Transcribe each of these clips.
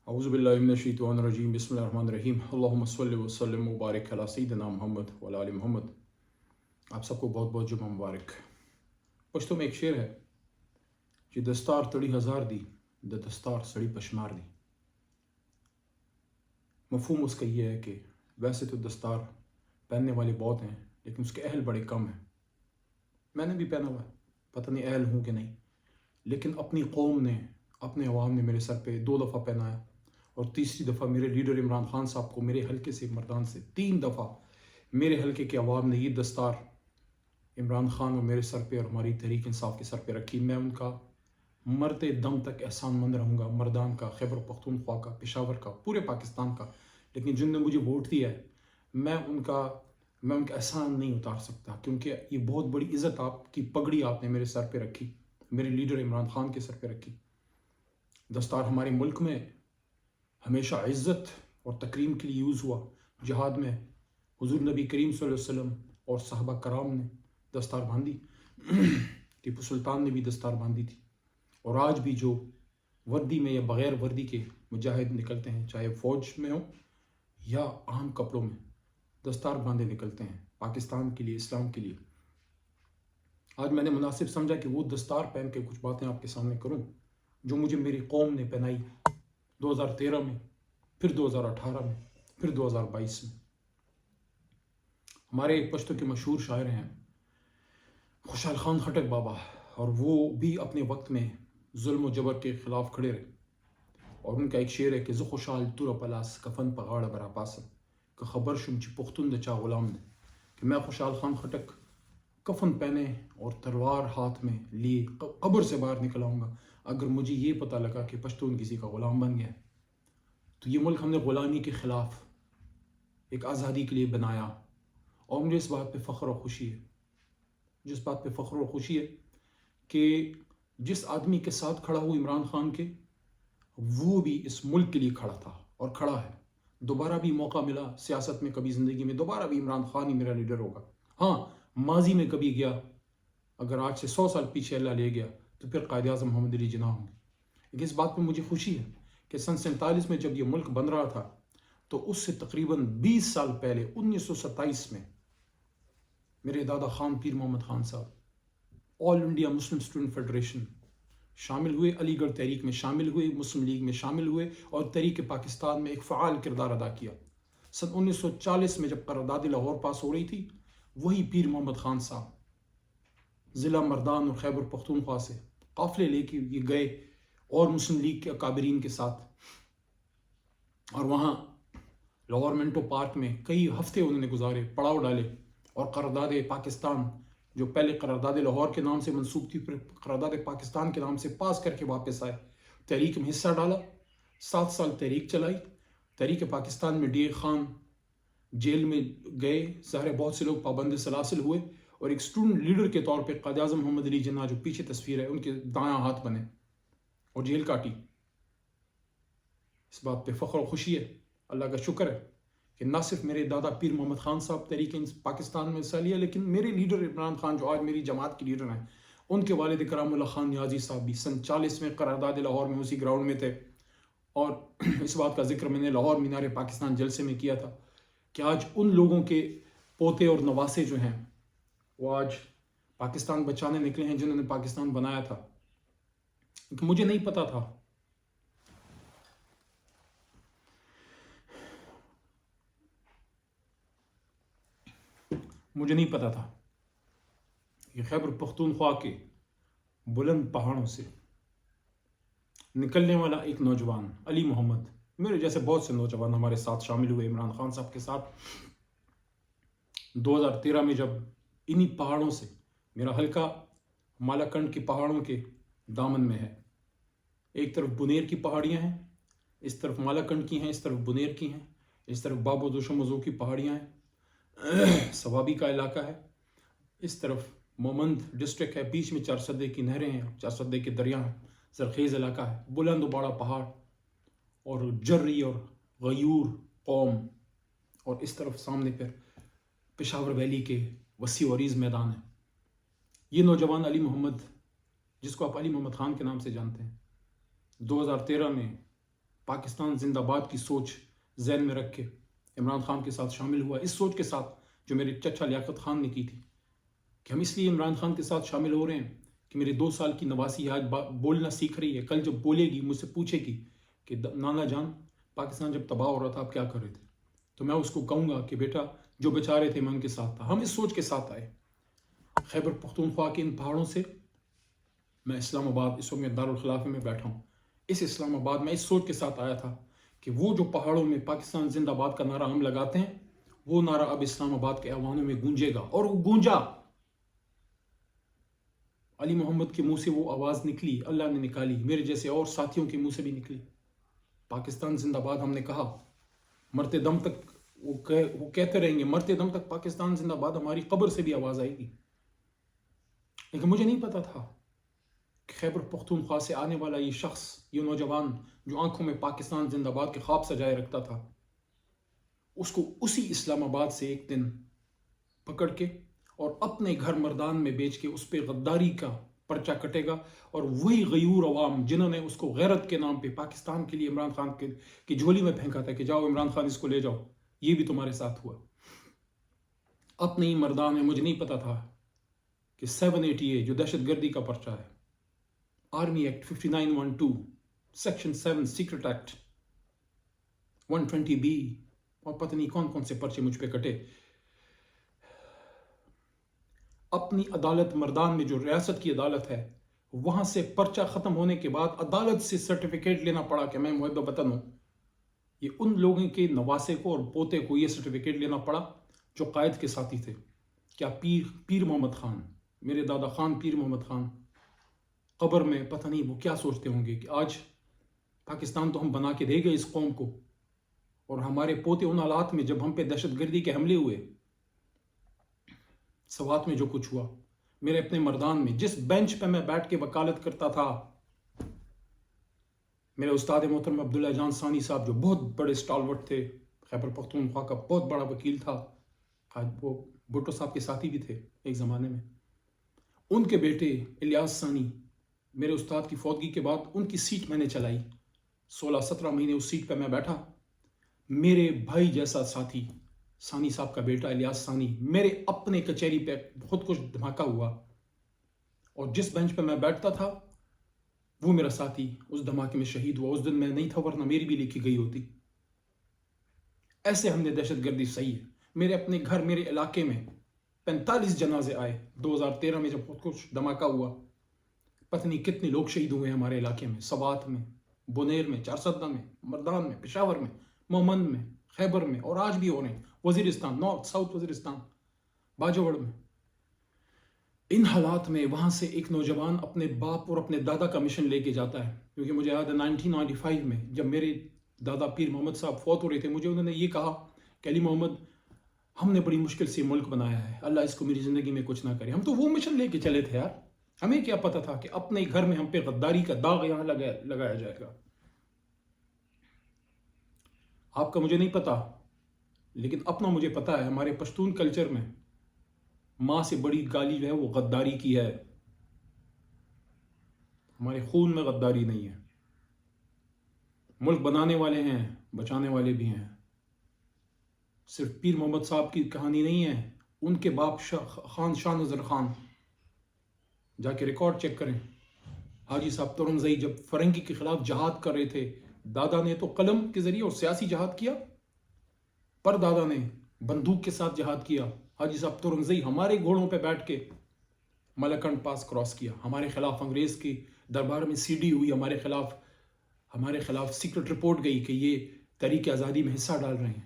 اعوذ باللہ من الشیطان الرجیم بسم اللہ الرحمن الرحیم اللہم صلی وسلم مبارک علی سیدنا محمد وعلی آل محمد۔ آپ سب کو بہت بہت جمعہ مبارک۔ پشتو میں ایک شعر ہے کہ دستار تڑی ہزار دی دستار سڑی پشمار دی۔ مفہوم اس کا یہ ہے کہ ویسے تو دستار پہننے والے بہت ہیں لیکن اس کے اہل بڑے کم ہیں۔ میں نے بھی پہنا ہوا ہے، پتہ نہیں اہل ہوں کہ نہیں، لیکن اپنی قوم نے، اپنے عوام نے میرے سر پہ 2 دفعہ پہنایا، اور تیسری دفعہ میرے لیڈر عمران خان صاحب کو میرے حلقے سے، مردان سے 3 دفعہ میرے حلقے کے عوام نے یہ دستار عمران خان اور میرے سر پہ اور ہماری تحریک انصاف کے سر پہ رکھی۔ میں ان کا مرتے دم تک احسان مند رہوں گا، مردان کا، خیبر پختونخوا کا، پشاور کا، پورے پاکستان کا۔ لیکن جن نے مجھے ووٹ دیا ہے میں ان کا احسان نہیں اتار سکتا، کیونکہ یہ بہت بڑی عزت، آپ کی پگڑی آپ نے میرے سر پہ رکھی، میرے لیڈر عمران خان کے سر پہ رکھی۔ دستار ہمارے ملک میں ہمیشہ عزت اور تکریم کے لیے یوز ہوا۔ جہاد میں حضور نبی کریم صلی اللہ علیہ وسلم اور صحابہ کرام نے دستار باندھی، ٹیپو سلطان نے بھی دستار باندھی تھی، اور آج بھی جو وردی میں یا بغیر وردی کے مجاہد نکلتے ہیں، چاہے فوج میں ہوں یا عام کپڑوں میں، دستار باندھے نکلتے ہیں پاکستان کے لیے، اسلام کے لیے۔ آج میں نے مناسب سمجھا کہ وہ دستار پہن کے کچھ باتیں آپ کے سامنے کروں جو مجھے میری قوم نے پہنائی 2013 میں، پھر 2018 میں، پھر 2022 میں۔ ہمارے پشتو کے مشہور شاعر ہیں خوشحال خان خٹک بابا، اور وہ بھی اپنے وقت میں ظلم و جبر کے خلاف کھڑے رہے، اور ان کا ایک شعر ہے کہ زو خوشحال تور پلاس کفن پغاڑ برا پاسم کہ خبر شم چی پختون دچا غلام نے، کہ میں خوشحال خان خٹک کفن پہنے اور تلوار ہاتھ میں لیے قبر سے باہر نکل آؤں گا اگر مجھے یہ پتہ لگا کہ پشتون کسی کا غلام بن گیا ہے۔ تو یہ ملک ہم نے غلامی کے خلاف ایک آزادی کے لیے بنایا، اور مجھے اس بات پہ فخر و خوشی ہے، کہ جس آدمی کے ساتھ کھڑا ہوں عمران خان کے، وہ بھی اس ملک کے لیے کھڑا تھا اور کھڑا ہے۔ دوبارہ بھی موقع ملا سیاست میں، کبھی زندگی میں، دوبارہ بھی عمران خان ہی میرا لیڈر ہوگا۔ ہاں، ماضی میں کبھی گیا، اگر آج سے 100 سال پیچھے اللہ لے گیا تو پھر قائد اعظم محمد علی جناح ہوں گے۔ لیکن اس بات پہ مجھے خوشی ہے کہ سن 47 میں جب یہ ملک بن رہا تھا تو اس سے تقریباً 20 سال پہلے 1927 میں میرے دادا خان پیر محمد خان صاحب آل انڈیا مسلم اسٹوڈنٹ فیڈریشن شامل ہوئے، علی گڑھ تحریک میں شامل ہوئے، مسلم لیگ میں شامل ہوئے، اور تحریک پاکستان میں ایک فعال کردار ادا کیا۔ سن 1940 میں جب قرارداد لاہور پاس ہو رہی تھی، وہی پیر محمد خان صاحب ضلع مردان اور خیبر پختونخوا سے قافلے لے کے یہ گئے اور مسلم لیگ کے اکابرین کے ساتھ، اور وہاں لاہور منٹو پارک میں کئی ہفتے انہوں نے گزارے، پڑاؤ ڈالے، اور قرارداد پاکستان جو پہلے قرارداد لاہور کے نام سے منسوب تھی، پھر قرارداد پاکستان کے نام سے پاس کر کے واپس آئے، تحریک میں حصہ ڈالا، 7 سال تحریک چلائی۔ تحریک پاکستان میں ڈی اے خان جیل میں گئے، ظاہر بہت سے لوگ پابند سلاسل ہوئے، اور ایک اسٹوڈنٹ لیڈر کے طور پہ قائد اعظم محمد علی جناح جو پیچھے تصویر ہے ان کے دایاں ہاتھ بنے اور جیل کاٹی۔ اس بات پہ فخر و خوشی ہے، اللہ کا شکر ہے کہ نہ صرف میرے دادا پیر محمد خان صاحب تحریک پاکستان میں حصہ لیا، لیکن میرے لیڈر عمران خان جو آج میری جماعت کے لیڈر ہیں، ان کے والد کرام اللہ خان نیازی صاحب بھی سن 40 میں قرارداد لاہور میں اسی گراؤنڈ میں تھے۔ اور اس بات کا ذکر میں نے لاہور مینار پاکستان جلسے میں کیا تھا کہ آج ان لوگوں کے پوتے اور نواسے جو ہیں وہ آج پاکستان بچانے نکلے ہیں جنہوں نے پاکستان بنایا تھا۔ مجھے نہیں پتا تھا کہ خیبر پختونخوا کے بلند پہاڑوں سے نکلنے والا ایک نوجوان علی محمد، میرے جیسے بہت سے نوجوان ہمارے ساتھ شامل ہوئے عمران خان صاحب کے ساتھ 2013 میں، جب انہی پہاڑوں سے، میرا حلقہ مالاکنڈ کی پہاڑوں کے دامن میں ہے، ایک طرف بنیر کی پہاڑیاں ہیں، اس طرف مالاکنڈ کی ہیں، اس طرف بنیر کی ہیں، اس طرف بابو دوشم مزو کی پہاڑیاں ہیں، سوابی کا علاقہ ہے، اس طرف مومند ڈسٹرکٹ ہے، بیچ میں 4 سدے کی نہریں ہیں، 4 سدے کے دریا ہیں، زرخیز علاقہ ہے، بلند و باڑا پہاڑ، اور جری اور غیور قوم، اور اس طرف سامنے پر پشاور ویلی کے وسیع و عریض میدان ہے۔ یہ نوجوان علی محمد، جس کو آپ علی محمد خان کے نام سے جانتے ہیں، 2013 میں پاکستان زندہ باد کی سوچ ذہن میں رکھ کے عمران خان کے ساتھ شامل ہوا، اس سوچ کے ساتھ جو میرے چچا لیاقت خان نے کی تھی کہ ہم اس لیے عمران خان کے ساتھ شامل ہو رہے ہیں کہ میرے 2 سال کی نواسی آج بولنا سیکھ رہی ہے، کل جب بولے گی مجھ سے پوچھے گی کہ نانا جان پاکستان جب تباہ ہو رہا تھا آپ کیا کر رہے تھے، تو میں اس کو کہوں گا کہ بیٹا جو بیچارے تھے میں ان کے ساتھ تھا۔ ہم اس سوچ کے ساتھ آئے خیبر پختونخوا کے ان پہاڑوں سے۔ میں اسلام آباد اس وقت میں دارالخلافے میں بیٹھا ہوں، اس اسلام آباد میں اس سوچ کے ساتھ آیا تھا کہ وہ جو پہاڑوں میں پاکستان زندہ باد کا نعرہ ہم لگاتے ہیں وہ نعرہ اب اسلام آباد کے ایوانوں میں گونجے گا، اور وہ گونجا۔ علی محمد کے منہ سے وہ آواز نکلی، اللہ نے نکالی، میرے جیسے اور ساتھیوں کے منہ سے بھی نکلی، پاکستان زندہ باد۔ ہم نے کہا مرتے دم تک وہ کہتے رہیں گے، مرتے دم تک پاکستان زندہ باد، ہماری قبر سے بھی آواز آئے گی۔ لیکن مجھے نہیں پتا تھا کہ خیبر پختونخوا سے آنے والا یہ شخص، یہ نوجوان جو آنکھوں میں پاکستان زندہ باد کے خواب سجائے رکھتا تھا، اس کو اسی اسلام آباد سے ایک دن پکڑ کے اور اپنے گھر مردان میں بیچ کے اس پہ غداری کا پرچہ کٹے گا، اور وہی غیور عوام جنہوں نے اس کو غیرت کے نام پہ پاکستان کے لیے عمران خان کی جھولی میں پھینکا تھا کہ جاؤ عمران خان اس کو لے جاؤ، یہ بھی تمہارے ساتھ ہوا۔ اپنے ہی مردان میں، مجھے نہیں پتا تھا کہ 780A جو دہشت گردی کا پرچہ ہے، army act 5912، section 7 secret act 120B، اور پتہ نہیں کون کون سے پرچے مجھ پہ کٹے۔ اپنی عدالت مردان میں جو ریاست کی عدالت ہے، وہاں سے پرچہ ختم ہونے کے بعد عدالت سے سرٹیفکیٹ لینا پڑا کہ میں محب وطن ہوں۔ یہ ان لوگوں کے نواسے کو اور پوتے کو یہ سرٹیفکیٹ لینا پڑا جو قائد کے ساتھی تھے۔ کیا پیر محمد خان، میرے دادا خان پیر محمد خان، قبر میں پتہ نہیں وہ کیا سوچتے ہوں گے کہ آج پاکستان تو ہم بنا کے دے گئے اس قوم کو، اور ہمارے پوتے ان حالات میں جب ہم پہ دہشت گردی کے حملے ہوئے، سوات میں جو کچھ ہوا، میرے اپنے مردان میں جس بینچ پہ میں بیٹھ کے وکالت کرتا تھا، میرے استاد محترم عبداللہ جان ثانی صاحب جو بہت بڑے سٹالورٹ تھے، خیبر پختونخوا کا بہت بڑا وکیل تھا، وہ بھٹو صاحب کے ساتھی بھی تھے ایک زمانے میں، ان کے بیٹے الیاس ثانی، میرے استاد کی فوتگی کے بعد ان کی سیٹ میں نے چلائی، 16-17 مہینے اس سیٹ پہ میں بیٹھا۔ میرے بھائی جیسا ساتھی ثانی صاحب کا بیٹا الیاس ثانی، میرے اپنے کچہری پہ خود کچھ دھماکہ ہوا، اور جس بینچ پہ میں بیٹھتا تھا وہ میرا ساتھی اس دھماکے میں شہید ہوا۔ اس دن میں نہیں تھا، ورنہ میری بھی لکھی گئی ہوتی۔ ایسے ہم نے دہشت گردی سہی ہے۔ میرے اپنے گھر، میرے علاقے میں 45 جنازے آئے 2013 میں جب خود کچھ دھماکہ ہوا، پتہ نہیں کتنے لوگ شہید ہوئے ہمارے علاقے میں، سوات میں، بونیر میں، چارسدہ میں، مردان میں، پشاور میں، مومند میں، خیبر میں، اور آج بھی ہو رہے ہیں وزیرستان، نارتھ ساؤتھ وزیرستان، باجوڑ میں۔ ان حالات میں وہاں سے ایک نوجوان اپنے باپ اور اپنے دادا کا مشن لے کے جاتا ہے، کیونکہ مجھے یاد ہے 1995 میں جب میرے دادا پیر محمد صاحب فوت ہو رہے تھے، مجھے انہوں نے یہ کہا کہ علی محمد ہم نے بڑی مشکل سے ملک بنایا ہے، اللہ اس کو میری زندگی میں کچھ نہ کرے۔ ہم تو وہ مشن لے کے چلے تھے یار، ہمیں کیا پتا تھا کہ اپنے گھر میں ہم پہ غداری کا داغ یہاں لگایا جائے گا۔ آپ کا مجھے نہیں پتا، لیکن اپنا مجھے پتا ہے، ہمارے پشتون کلچر میں ماں سے بڑی گالی جو ہے وہ غداری کی ہے۔ ہمارے خون میں غداری نہیں ہے۔ ملک بنانے والے ہیں، بچانے والے بھی ہیں۔ صرف پیر محمد صاحب کی کہانی نہیں ہے، ان کے باپ خان شاہ نظر خان، جا کے ریکارڈ چیک کریں، حاجی صاحب ترنگزئی جب فرنگی کے خلاف جہاد کر رہے تھے، دادا نے تو قلم کے ذریعے اور سیاسی جہاد کیا، پر دادا نے بندوق کے ساتھ جہاد کیا۔ حاجی صاحب ترنگزئی ہمارے گھوڑوں پہ بیٹھ کے ملکنڈ پاس کراس کیا، ہمارے خلاف انگریز کی دربار میں سی ڈی ہوئی، ہمارے خلاف سیکرٹ رپورٹ گئی کہ یہ تحریک آزادی میں حصہ ڈال رہے ہیں۔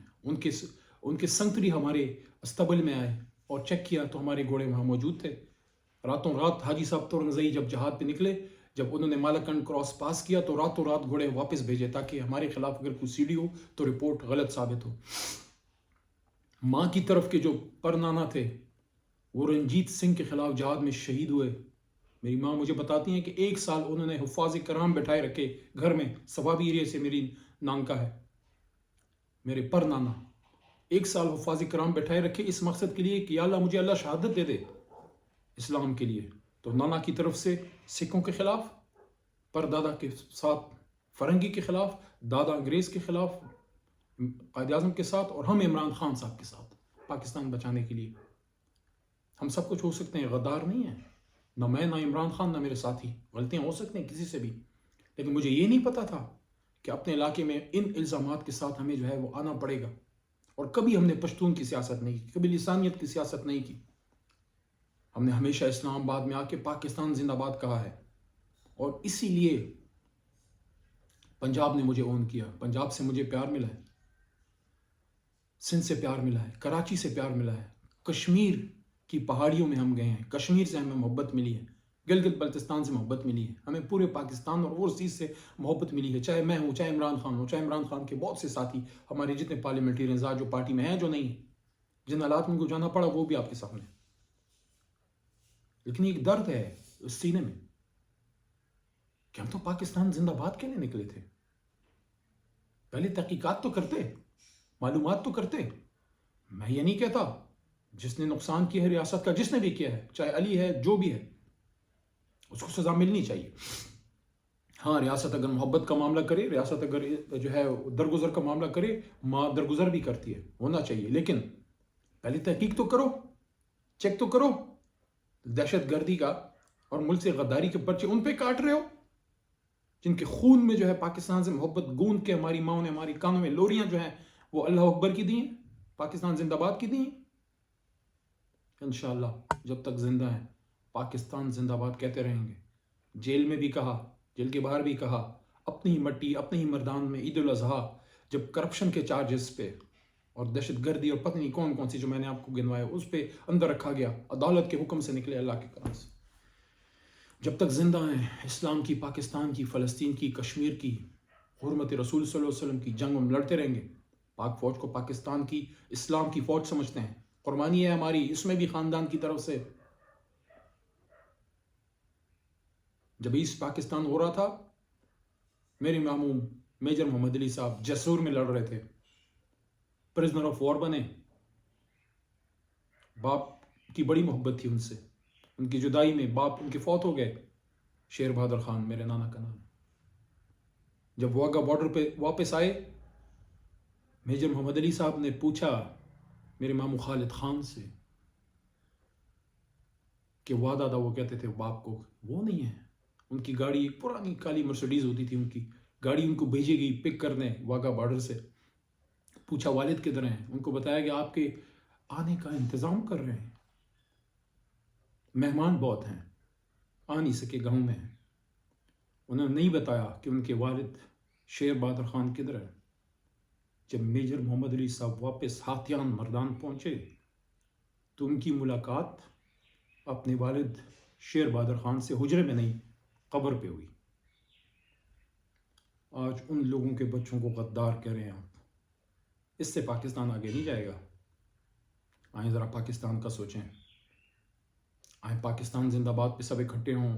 ان کے سنگتری ہمارے استبل میں آئے اور چیک کیا تو ہمارے گھوڑے وہاں موجود تھے۔ راتوں رات حاجی صاحب ترنگزئی جب جہاد پہ نکلے، جب انہوں نے مالکنڈ کراس پاس کیا تو راتوں رات گھوڑے واپس بھیجے تاکہ ہمارے خلاف اگر کوئی سی ڈی ہو تو رپورٹ غلط ثابت ہو۔ ماں کی طرف کے جو پرنانا تھے وہ رنجیت سنگھ کے خلاف جہاد میں شہید ہوئے۔ میری ماں مجھے بتاتی ہیں کہ 1 سال انہوں نے حفاظ کرام بٹھائے رکھے گھر میں، سوابی ایریا سے میری نانکا ہے، میرے پرنانا 1 سال حفاظ کرام بٹھائے رکھے اس مقصد کے لیے کہ یا اللہ مجھے اللہ شہادت دے دے اسلام کے لیے۔ تو نانا کی طرف سے سکھوں کے خلاف، پر دادا کے ساتھ فرنگی کے خلاف، دادا انگریز کے خلاف قائد اعظم کے ساتھ، اور ہم عمران خان صاحب کے ساتھ پاکستان بچانے کے لیے. ہم سب کچھ ہو سکتے ہیں، غدار نہیں ہیں، نہ میں، نہ عمران خان، نہ میرے ساتھی. غلطیاں ہو سکتی ہیں کسی سے بھی، لیکن مجھے یہ نہیں پتا تھا کہ اپنے علاقے میں ان الزامات کے ساتھ ہمیں جو ہے وہ آنا پڑے گا. اور کبھی ہم نے پشتون کی سیاست نہیں کی، کبھی لسانیت کی سیاست نہیں کی. ہم نے ہمیشہ اسلام آباد میں آ کے پاکستان زندہ باد کہا ہے، اور اسی لیے پنجاب نے مجھے اون کیا. پنجاب سے مجھے پیار ملا ہے، سندھ سے پیار ملا ہے، کراچی سے پیار ملا ہے، کشمیر کی پہاڑیوں میں ہم گئے ہیں، کشمیر سے ہمیں محبت ملی ہے، گلگت بلتستان سے محبت ملی ہے، ہمیں پورے پاکستان اور اوورسیز سے محبت ملی ہے. چاہے میں ہوں، چاہے عمران خان ہوں، چاہے عمران خان کے بہت سے ساتھی، ہمارے جتنے پارلیمنٹیرینز آج جو پارٹی میں ہیں، جو نہیں ہیں، جن حالات میں ان کو جانا پڑا وہ بھی آپ کے سامنے. لیکن ایک درد ہے اس سینے میں کہ ہم تو پاکستان زندہ باد کے لیے نکلے تھے. پہلے تحقیقات تو کرتے، معلومات تو کرتے. میں یہ نہیں کہتا جس نے نقصان کیا ہے ریاست کا، جس نے بھی کیا ہے، چاہے علی ہے، جو بھی ہے، اس کو سزا ملنی چاہیے. ہاں، ریاست اگر محبت کا معاملہ کرے، ریاست اگر جو ہے درگزر کا معاملہ کرے، ماں درگزر بھی کرتی ہے، ہونا چاہیے. لیکن پہلے تحقیق تو کرو، چیک تو کرو. دہشت گردی کا اور ملک سے غداری کے پرچے ان پہ کاٹ رہے ہو جن کے خون میں جو ہے پاکستان سے محبت گوند کے ہماری ماں نے ہماری کانوں میں لوریاں جو ہیں وہ اللہ اکبر کی دی ہیں، پاکستان زندہ باد کی دی ہیں. انشاءاللہ جب تک زندہ ہیں پاکستان زندہ باد کہتے رہیں گے. جیل میں بھی کہا، جیل کے باہر بھی کہا، اپنی ہی مٹی، اپنے ہی میدان میں عید الاضحیٰ جب کرپشن کے چارجز پہ اور دہشت گردی اور پتہ نہیں کون کون سی جو میں نے آپ کو گنوایا اس پہ اندر رکھا گیا، عدالت کے حکم سے نکلے اللہ کے کرم سے. جب تک زندہ ہیں اسلام کی، پاکستان کی، فلسطین کی، کشمیر کی، حرمت رسول صلی اللہ علیہ وسلم کی جنگ ہم لڑتے رہیں گے. پاک فوج کو پاکستان کی، اسلام کی فوج سمجھتے ہیں، قربانی ہے ہماری، اس میں بھی خاندان کی طرف سے. جب ایسٹ پاکستان ہو رہا تھا، میرے ماموں میجر محمد علی صاحب جسور میں لڑ رہے تھے، پرزنر آف وار بنے. باپ کی بڑی محبت تھی ان سے، ان کی جدائی میں باپ ان کے فوت ہو گئے. شیر بہادر خان میرے نانا کا نام. جب واگا بارڈر پہ واپس آئے، میجر محمد علی صاحب نے پوچھا میرے ماموں خالد خان سے کہ وعدہ تھا، وہ کہتے تھے باپ کو وہ نہیں ہے. ان کی گاڑی ایک پرانی کالی مرسڈیز ہوتی تھی، ان کی گاڑی ان کو بھیجی گئی پک کرنے واگا بارڈر سے. پوچھا والد کدھر ہیں؟ ان کو بتایا کہ آپ کے آنے کا انتظام کر رہے ہیں، مہمان بہت ہیں، آ نہیں سکے، گاؤں میں ہیں. انہوں نے نہیں بتایا کہ ان کے والد شیر بہادر خان کدھر ہیں. جب میجر محمد علی صاحب واپس ہاتھیان مردان پہنچے تو ان کی ملاقات اپنے والد شیر بہادر خان سے حجرے میں نہیں، قبر پہ ہوئی. آج ان لوگوں کے بچوں کو غدار کہہ رہے ہیں آپ. اس سے پاکستان آگے نہیں جائے گا. آئیں ذرا پاکستان کا سوچیں، آئیں پاکستان زندہ باد پہ سب اکٹھے ہوں.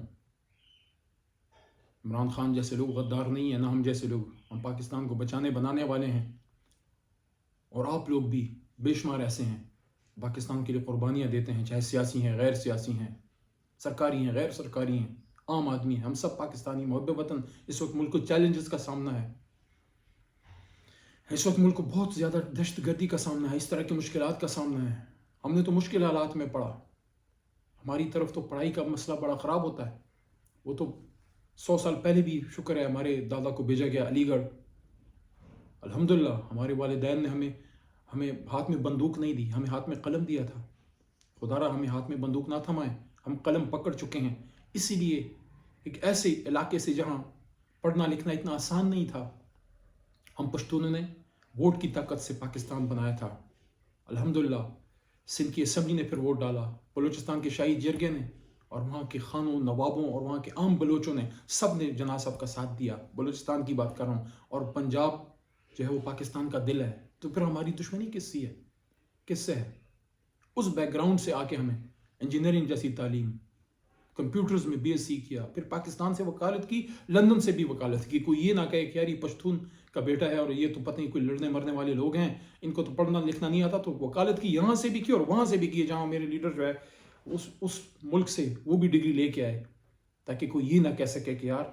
عمران خان جیسے لوگ غدار نہیں ہیں، نہ ہم جیسے لوگ. ہم پاکستان کو بچانے بنانے والے ہیں، اور آپ لوگ بھی بے شمار ایسے ہیں پاکستان کے لیے قربانیاں دیتے ہیں، چاہے سیاسی ہیں، غیر سیاسی ہیں، سرکاری ہیں، غیر سرکاری ہیں، عام آدمی ہیں. ہم سب پاکستانی محب وطن. اس وقت ملک کو چیلنجز کا سامنا ہے، اس وقت ملک کو بہت زیادہ دہشت گردی کا سامنا ہے، اس طرح کی مشکلات کا سامنا ہے. ہم نے تو مشکل حالات میں پڑھا. ہماری طرف تو پڑھائی کا مسئلہ بڑا خراب ہوتا ہے. وہ تو 100 سال پہلے بھی شکر ہے ہمارے دادا کو بھیجا گیا علی گڑھ. الحمدللہ ہمارے والدین نے ہمیں ہاتھ میں بندوق نہیں دی، ہمیں ہاتھ میں قلم دیا تھا. خدا را ہمیں ہاتھ میں بندوق نہ تھمائے، ہم قلم پکڑ چکے ہیں. اسی لیے ایک ایسے علاقے سے جہاں پڑھنا لکھنا اتنا آسان نہیں تھا، ہم پشتونوں نے ووٹ کی طاقت سے پاکستان بنایا تھا. الحمدللہ سندھ کی اسمبلی نے پھر ووٹ ڈالا، بلوچستان کے شاہی جرگے نے، اور وہاں کے خانوں، نوابوں اور وہاں کے عام بلوچوں نے، سب نے جناح صاحب کا ساتھ دیا. بلوچستان کی بات کر رہا ہوں. اور پنجاب جو ہے وہ پاکستان کا دل ہے. تو پھر ہماری دشمنی کس سے ہے؟ کس سے ہے؟ اس بیک گراؤنڈ سے آ کے ہمیں انجینئرنگ جیسی تعلیم، کمپیوٹرز میں بی ایس سی کیا، پھر پاکستان سے وکالت کی، لندن سے بھی وکالت کی. کوئی یہ نہ کہے کہ یار یہ پشتون کا بیٹا ہے اور یہ تو پتہ نہیں کوئی لڑنے مرنے والے لوگ ہیں، ان کو تو پڑھنا لکھنا نہیں آتا. تو وکالت کی یہاں سے بھی کی اور وہاں سے بھی کی، جہاں میرے لیڈر جو ہے اس ملک سے وہ بھی ڈگری لے کے آئے، تاکہ کوئی یہ نہ کہہ سکے کہ یار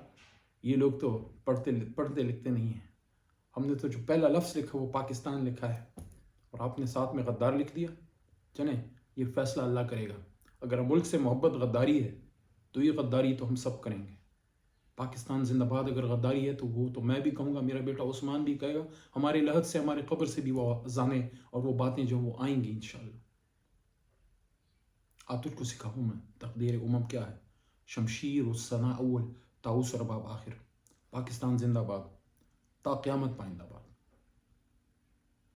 یہ لوگ تو پڑھتے لکھتے نہیں ہیں. ہم نے تو جو پہلا لفظ لکھا وہ پاکستان لکھا ہے اور آپ نے ساتھ میں غدار لکھ دیا. چلیں یہ فیصلہ اللہ کرے گا. اگر ملک سے محبت غداری ہے تو یہ غداری تو ہم سب کریں گے. پاکستان زندہ باد اگر غداری ہے تو وہ تو میں بھی کہوں گا, میرا بیٹا عثمان بھی کہے گا, ہمارے لحد سے ہمارے قبر سے بھی وہ اذانیں اور وہ باتیں جو وہ آئیں گی انشاءاللہ. آپ تجھ کو سکھاؤں میں تقدیر کیا ہے. شمشیر الثنا اول طاؤس رباب آخر. پاکستان زندہ باد تا قیامت پائندہ باد.